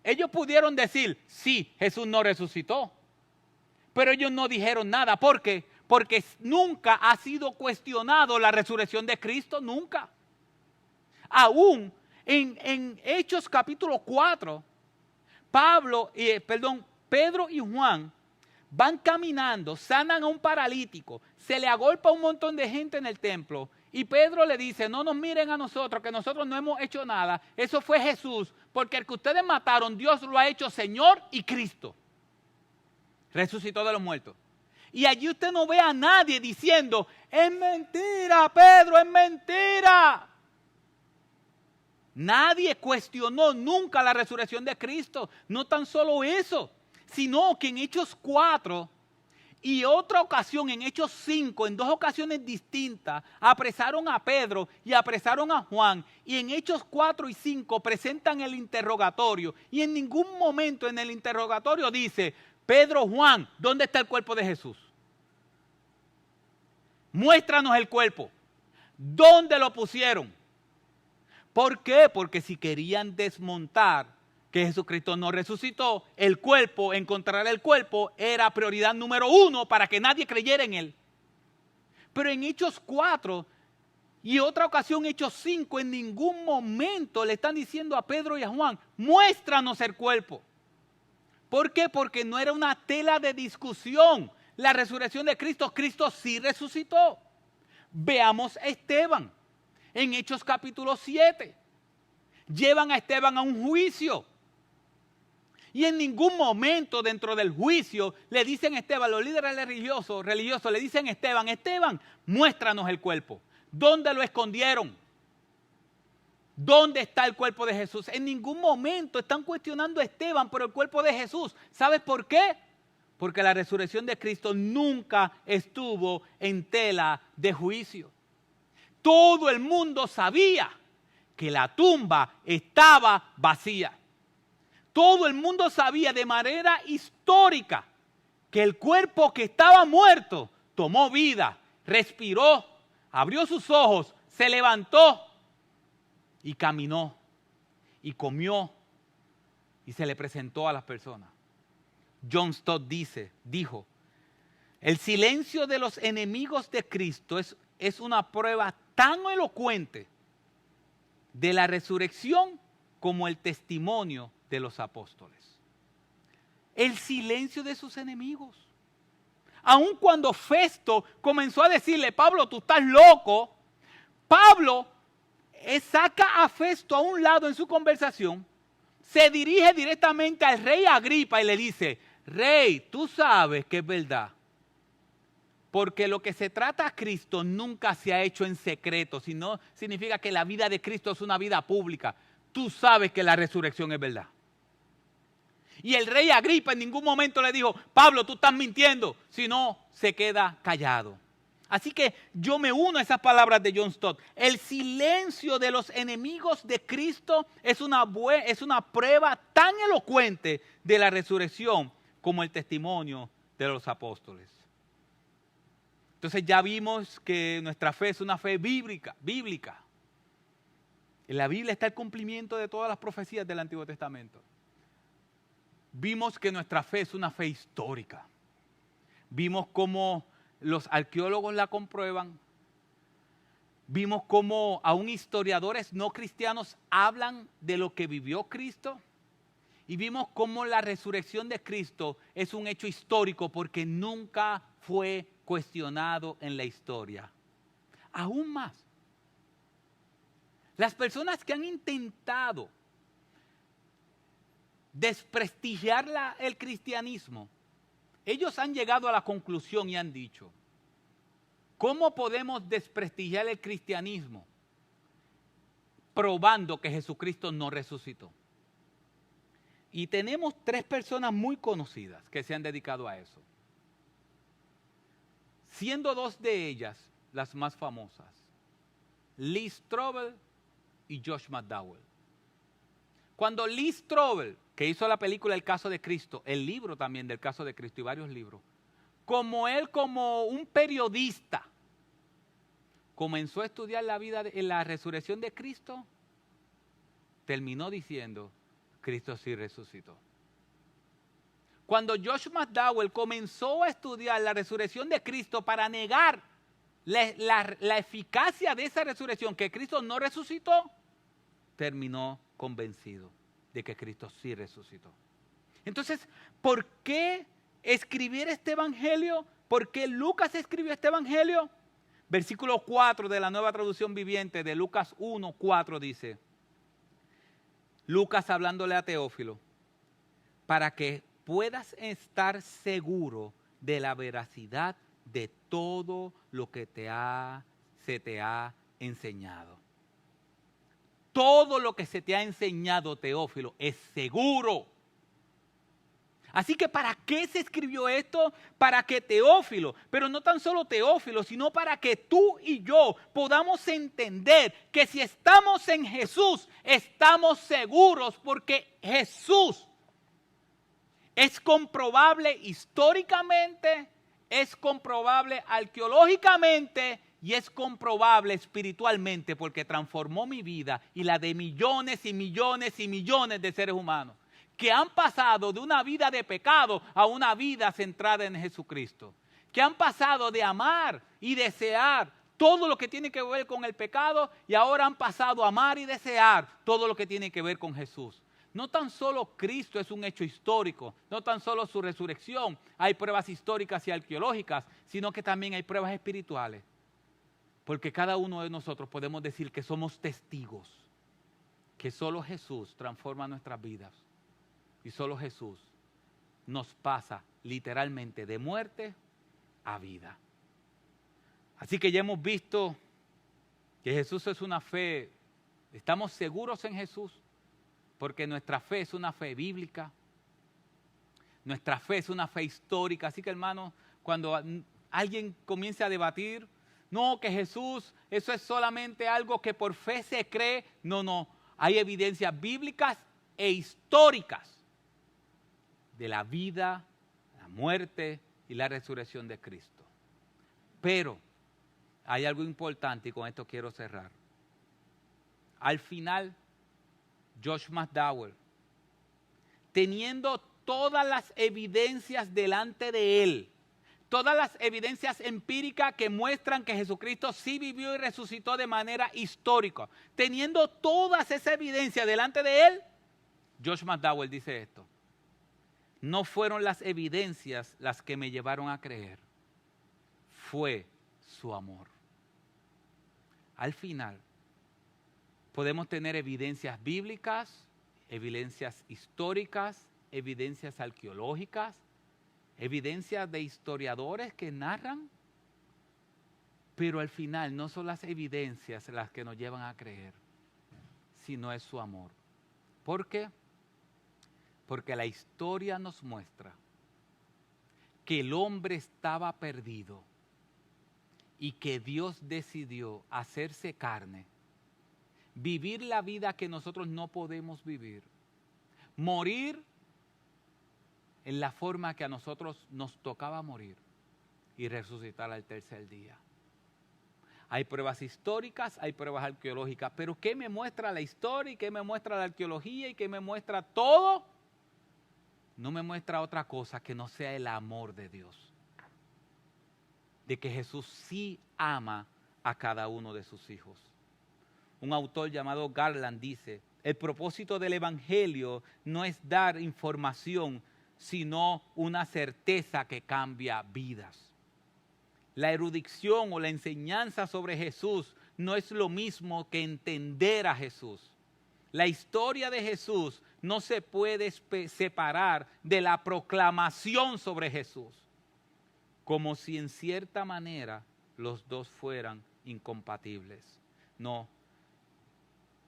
Ellos pudieron decir, sí, Jesús no resucitó. Pero ellos no dijeron nada. ¿Por qué? Porque nunca ha sido cuestionado la resurrección de Cristo, nunca. Aún en Hechos capítulo 4, Pedro y Juan van caminando, sanan a un paralítico, se le agolpa un montón de gente en el templo y Pedro le dice, no nos miren a nosotros, que nosotros no hemos hecho nada, eso fue Jesús, porque el que ustedes mataron, Dios lo ha hecho Señor y Cristo. Resucitó de los muertos. Y allí usted no ve a nadie diciendo, es mentira, Pedro, es mentira. Nadie cuestionó nunca la resurrección de Cristo. No tan solo eso, sino que en Hechos 4 y otra ocasión en Hechos 5, en dos ocasiones distintas, apresaron a Pedro y apresaron a Juan. Y en Hechos 4 y 5 presentan el interrogatorio. Y en ningún momento en el interrogatorio dice, Pedro, Juan, ¿dónde está el cuerpo de Jesús? Muéstranos el cuerpo. ¿Dónde lo pusieron? ¿Por qué? Porque si querían desmontar que Jesucristo no resucitó, el cuerpo, encontrar el cuerpo, era prioridad número 1 para que nadie creyera en Él. Pero en Hechos 4 y otra ocasión Hechos 5, en ningún momento le están diciendo a Pedro y a Juan, muéstranos el cuerpo. ¿Por qué? Porque no era una tela de discusión. La resurrección de Cristo, Cristo sí resucitó. Veamos a Esteban en Hechos capítulo 7. Llevan a Esteban a un juicio. Y en ningún momento dentro del juicio le dicen a Esteban, los líderes religiosos le dicen a Esteban, Esteban, muéstranos el cuerpo. ¿Dónde lo escondieron? ¿Dónde está el cuerpo de Jesús? En ningún momento están cuestionando a Esteban por el cuerpo de Jesús. ¿Sabes por qué? Porque la resurrección de Cristo nunca estuvo en tela de juicio. Todo el mundo sabía que la tumba estaba vacía. Todo el mundo sabía de manera histórica que el cuerpo que estaba muerto tomó vida, respiró, abrió sus ojos, se levantó y caminó y comió y se le presentó a las personas. John Stott dijo, el silencio de los enemigos de Cristo es una prueba tan elocuente de la resurrección como el testimonio de los apóstoles. El silencio de sus enemigos. Aun cuando Festo comenzó a decirle, Pablo, tú estás loco, Pablo saca a Festo a un lado en su conversación, se dirige directamente al rey Agripa y le dice, Rey, tú sabes que es verdad. Porque lo que se trata a Cristo nunca se ha hecho en secreto, sino significa que la vida de Cristo es una vida pública. Tú sabes que la resurrección es verdad. Y el rey Agripa en ningún momento le dijo, Pablo, tú estás mintiendo, sino se queda callado. Así que yo me uno a esas palabras de John Stott. El silencio de los enemigos de Cristo es una prueba tan elocuente de la resurrección como el testimonio de los apóstoles. Entonces ya vimos que nuestra fe es una fe bíblica. En la Biblia está el cumplimiento de todas las profecías del Antiguo Testamento. Vimos que nuestra fe es una fe histórica. Vimos cómo los arqueólogos la comprueban. Vimos cómo aún historiadores no cristianos hablan de lo que vivió Cristo. Y vimos cómo la resurrección de Cristo es un hecho histórico porque nunca fue cuestionado en la historia. Aún más, las personas que han intentado desprestigiar el cristianismo, ellos han llegado a la conclusión y han dicho, ¿cómo podemos desprestigiar el cristianismo? Probando que Jesucristo no resucitó. Y tenemos 3 personas muy conocidas que se han dedicado a eso. Siendo 2 de ellas las más famosas, Lee Strobel y Josh McDowell. Cuando Lee Strobel, que hizo la película El Caso de Cristo, el libro también del Caso de Cristo y varios libros, como un periodista, comenzó a estudiar la vida en la resurrección de Cristo, terminó diciendo, Cristo sí resucitó. Cuando Josh McDowell comenzó a estudiar la resurrección de Cristo para negar la eficacia de esa resurrección, que Cristo no resucitó, terminó convencido de que Cristo sí resucitó. Entonces, ¿por qué escribir este evangelio? ¿Por qué Lucas escribió este evangelio? Versículo 4 de la Nueva Traducción Viviente de Lucas 1:4 dice, Lucas hablándole a Teófilo, para que puedas estar seguro de la veracidad de todo lo que se te ha enseñado. Todo lo que se te ha enseñado, Teófilo, es seguro. Así que ¿para qué se escribió esto? Para que Teófilo, pero no tan solo Teófilo, sino para que tú y yo podamos entender que si estamos en Jesús, estamos seguros porque Jesús es comprobable históricamente, es comprobable arqueológicamente y es comprobable espiritualmente porque transformó mi vida y la de millones y millones y millones de seres humanos que han pasado de una vida de pecado a una vida centrada en Jesucristo, que han pasado de amar y desear todo lo que tiene que ver con el pecado y ahora han pasado a amar y desear todo lo que tiene que ver con Jesús. No tan solo Cristo es un hecho histórico, no tan solo su resurrección, hay pruebas históricas y arqueológicas, sino que también hay pruebas espirituales. Porque cada uno de nosotros podemos decir que somos testigos, que solo Jesús transforma nuestras vidas y solo Jesús nos pasa literalmente de muerte a vida. Así que ya hemos visto que Jesús es una fe, estamos seguros en Jesús, porque nuestra fe es una fe bíblica, nuestra fe es una fe histórica. Así que hermano, cuando alguien comience a debatir, no, que Jesús, eso es solamente algo que por fe se cree, no, hay evidencias bíblicas e históricas de la vida, la muerte y la resurrección de Cristo. Pero hay algo importante y con esto quiero cerrar. Al final, Josh McDowell, teniendo todas las evidencias delante de él, todas las evidencias empíricas que muestran que Jesucristo sí vivió y resucitó de manera histórica, teniendo todas esas evidencias delante de él, Josh McDowell dice esto: no fueron las evidencias las que me llevaron a creer, fue su amor. Al final, podemos tener evidencias bíblicas, evidencias históricas, evidencias arqueológicas, evidencias de historiadores que narran, pero al final no son las evidencias las que nos llevan a creer, sino es su amor. ¿Por qué? Porque la historia nos muestra que el hombre estaba perdido y que Dios decidió hacerse carne, vivir la vida que nosotros no podemos vivir, morir en la forma que a nosotros nos tocaba morir y resucitar al tercer día. Hay pruebas históricas, hay pruebas arqueológicas, pero ¿qué me muestra la historia y qué me muestra la arqueología y qué me muestra todo? No me muestra otra cosa que no sea el amor de Dios. De que Jesús sí ama a cada uno de sus hijos. Un autor llamado Garland dice, el propósito del evangelio no es dar información, sino una certeza que cambia vidas. La erudición o la enseñanza sobre Jesús no es lo mismo que entender a Jesús. La historia de Jesús no se puede separar de la proclamación sobre Jesús, como si en cierta manera los dos fueran incompatibles. No,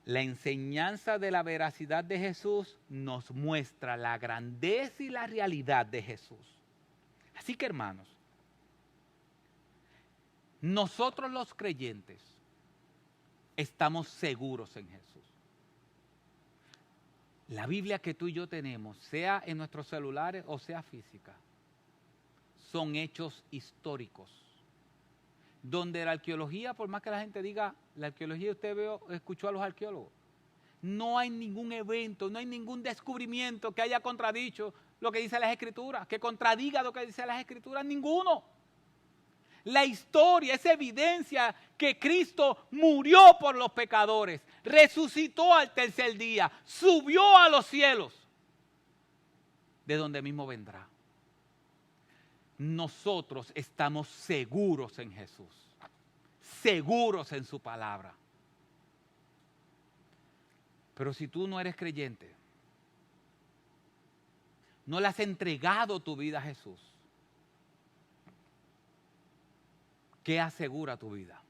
la enseñanza de la veracidad de Jesús nos muestra la grandeza y la realidad de Jesús. Así que, hermanos, nosotros los creyentes estamos seguros en Jesús. La Biblia que tú y yo tenemos, sea en nuestros celulares o sea física, son hechos históricos. Donde la arqueología, por más que la gente diga, la arqueología usted escuchó a los arqueólogos, no hay ningún evento, no hay ningún descubrimiento que haya contradicho lo que dice las Escrituras, que contradiga lo que dice las Escrituras, ninguno. La historia es evidencia que Cristo murió por los pecadores, resucitó al tercer día, subió a los cielos, de donde mismo vendrá. Nosotros estamos seguros en Jesús, seguros en su palabra. Pero si tú no eres creyente, no le has entregado tu vida a Jesús, ¿qué asegura tu vida?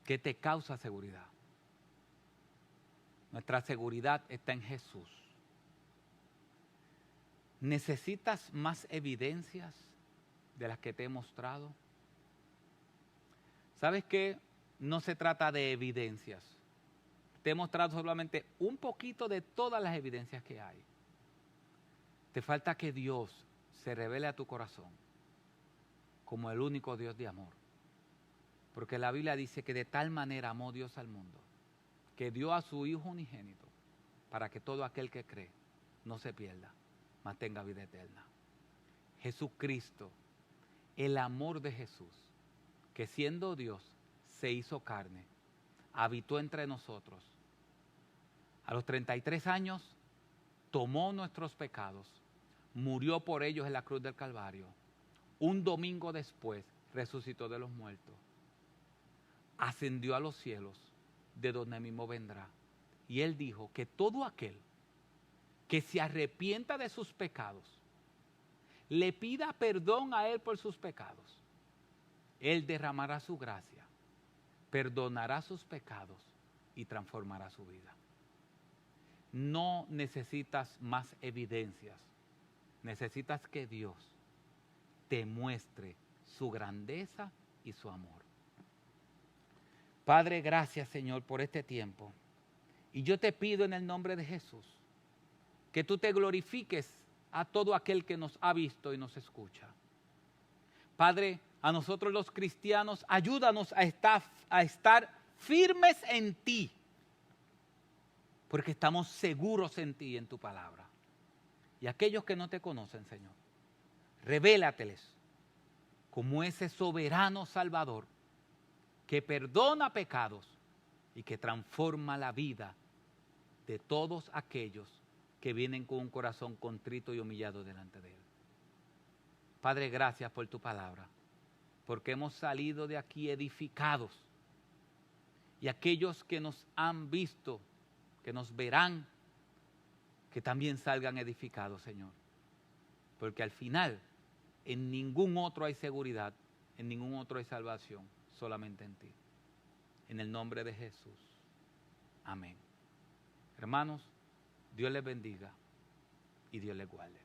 ¿Qué te causa seguridad? Nuestra seguridad está en Jesús. ¿Necesitas más evidencias de las que te he mostrado? ¿Sabes qué? No se trata de evidencias. Te he mostrado solamente un poquito de todas las evidencias que hay. Te falta que Dios se revele a tu corazón como el único Dios de amor. Porque la Biblia dice que de tal manera amó Dios al mundo, que dio a su Hijo unigénito, para que todo aquel que cree no se pierda, mas tenga vida eterna. Jesucristo, el amor de Jesús, que siendo Dios se hizo carne, habitó entre nosotros. A los 33 años tomó nuestros pecados, murió por ellos en la cruz del Calvario. Un domingo después resucitó de los muertos, ascendió a los cielos, de donde mismo vendrá. Y Él dijo que todo aquel que se arrepienta de sus pecados, le pida perdón a Él por sus pecados, Él derramará su gracia, perdonará sus pecados y transformará su vida. No necesitas más evidencias, necesitas que Dios te muestre su grandeza y su amor. Padre, gracias, Señor, por este tiempo. Y yo te pido en el nombre de Jesús que tú te glorifiques a todo aquel que nos ha visto y nos escucha. Padre, a nosotros los cristianos, ayúdanos a estar firmes en ti, porque estamos seguros en ti y en tu palabra. Y aquellos que no te conocen, Señor, revélateles como ese soberano Salvador que perdona pecados y que transforma la vida de todos aquellos que vienen con un corazón contrito y humillado delante de Él. Padre, gracias por tu palabra, porque hemos salido de aquí edificados. Y aquellos que nos han visto, que nos verán, que también salgan edificados, Señor. Porque al final, en ningún otro hay seguridad, en ningún otro hay salvación, solamente en ti. En el nombre de Jesús. Amén. Hermanos, Dios les bendiga y Dios les guarde.